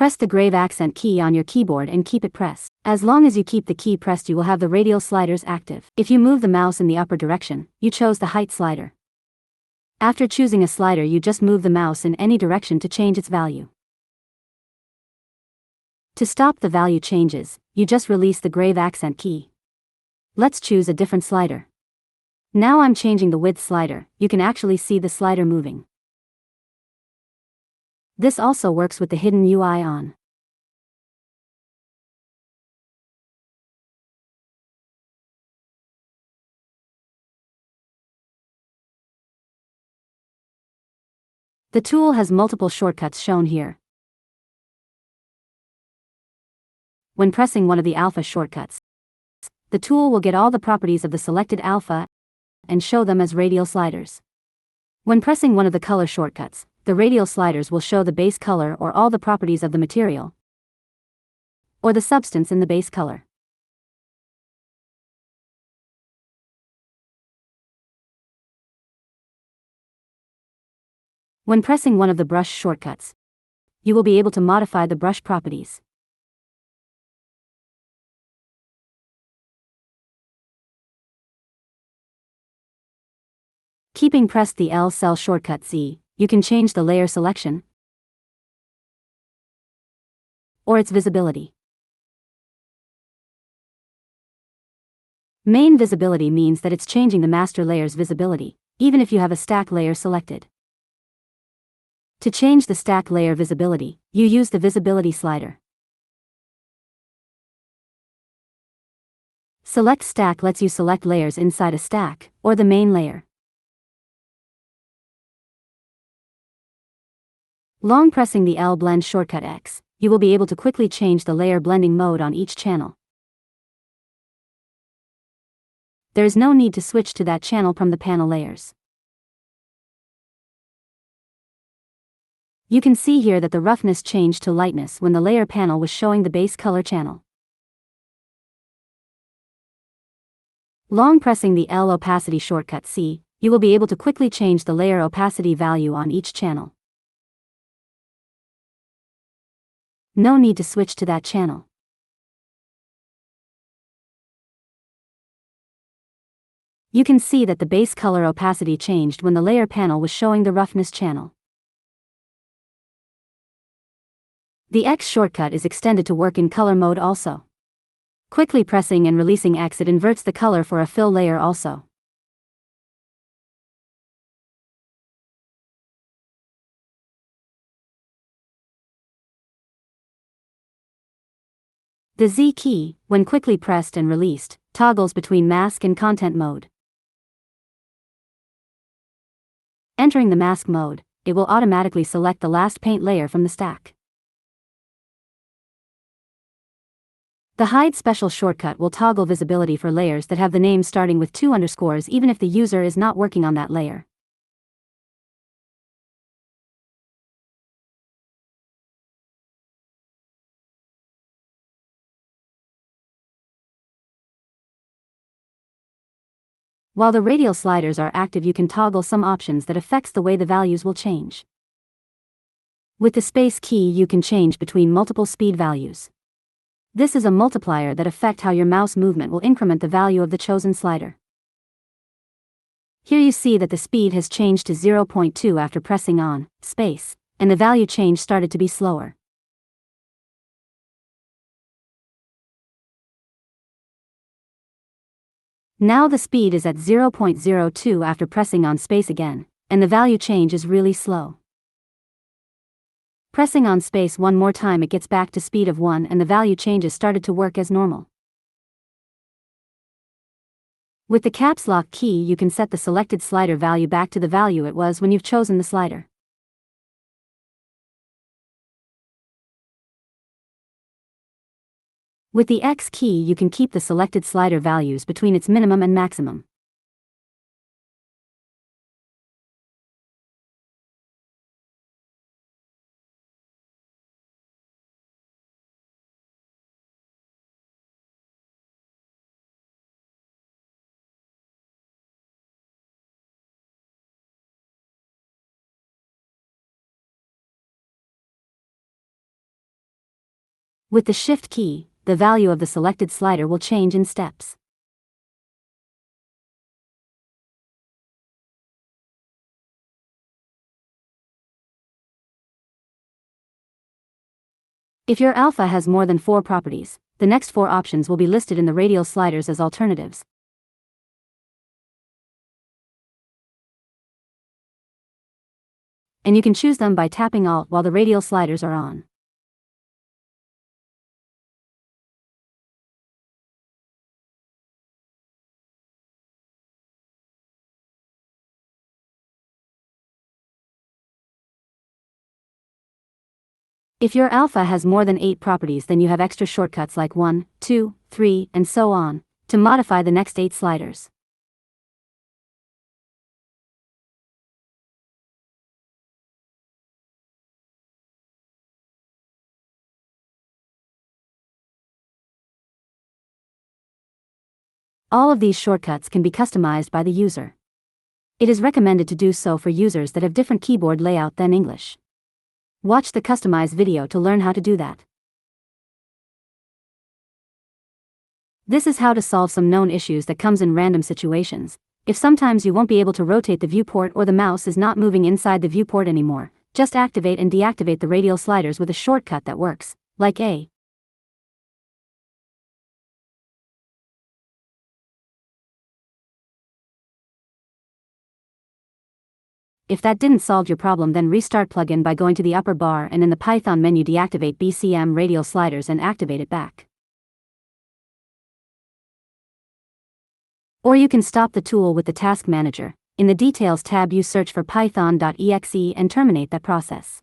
Press the grave accent key on your keyboard and keep it pressed. As long as you keep the key pressed, you will have the radial sliders active. If you move the mouse in the upper direction, you chose the height slider. After choosing a slider, you just move the mouse in any direction to change its value. To stop the value changes, you just release the grave accent key. Let's choose a different slider. Now I'm changing the width slider. You can actually see the slider moving. This also works with the hidden UI on. The tool has multiple shortcuts shown here. When pressing one of the alpha shortcuts, the tool will get all the properties of the selected alpha and show them as radial sliders. When pressing one of the color shortcuts, the radial sliders will show the base color or all the properties of the material or the substance in the base color. When pressing one of the brush shortcuts, you will be able to modify the brush properties. Keeping pressed the L cell shortcut Z, you can change the layer selection or its visibility. Main visibility means that it's changing the master layer's visibility, even if you have a stack layer selected. To change the stack layer visibility, you use the visibility slider. Select stack lets you select layers inside a stack, or the main layer. Long pressing the L blend shortcut X, you will be able to quickly change the layer blending mode on each channel. There is no need to switch to that channel from the panel layers. You can see here that the roughness changed to lightness when the layer panel was showing the base color channel. Long pressing the L opacity shortcut C, you will be able to quickly change the layer opacity value on each channel. No need to switch to that channel. You can see that the base color opacity changed when the layer panel was showing the roughness channel. The X shortcut is extended to work in color mode also. Quickly pressing and releasing X, it inverts the color for a fill layer also. The Z key, when quickly pressed and released, toggles between mask and content mode. Entering the mask mode, it will automatically select the last paint layer from the stack. The hide special shortcut will toggle visibility for layers that have the name starting with 2 underscores even if the user is not working on that layer. While the radial sliders are active, you can toggle some options that affects the way the values will change. With the space key, you can change between multiple speed values. This is a multiplier that affects how your mouse movement will increment the value of the chosen slider. Here you see that the speed has changed to 0.2 after pressing on space, and the value change started to be slower. Now the speed is at 0.02 after pressing on space again, and the value change is really slow. Pressing on space one more time, it gets back to speed of 1 and the value changes started to work as normal. With the caps lock key, you can set the selected slider value back to the value it was when you've chosen the slider. With the X key, you can keep the selected slider values between its minimum and maximum. With the Shift key, the value of the selected slider will change in steps. If your alpha has more than 4 properties, the next 4 options will be listed in the radial sliders as alternatives. And you can choose them by tapping Alt while the radial sliders are on. If your alpha has more than 8 properties, then you have extra shortcuts like 1, 2, 3, and so on, to modify the next 8 sliders. All of these shortcuts can be customized by the user. It is recommended to do so for users that have different keyboard layout than English. Watch the customize video to learn how to do that. This is how to solve some known issues that comes in random situations. If sometimes you won't be able to rotate the viewport or the mouse is not moving inside the viewport anymore, just activate and deactivate the radial sliders with a shortcut that works, like A. If that didn't solve your problem, then restart plugin by going to the upper bar and in the Python menu deactivate BCM Radial Sliders and activate it back. Or you can stop the tool with the Task Manager. In the Details tab you search for python.exe and terminate that process.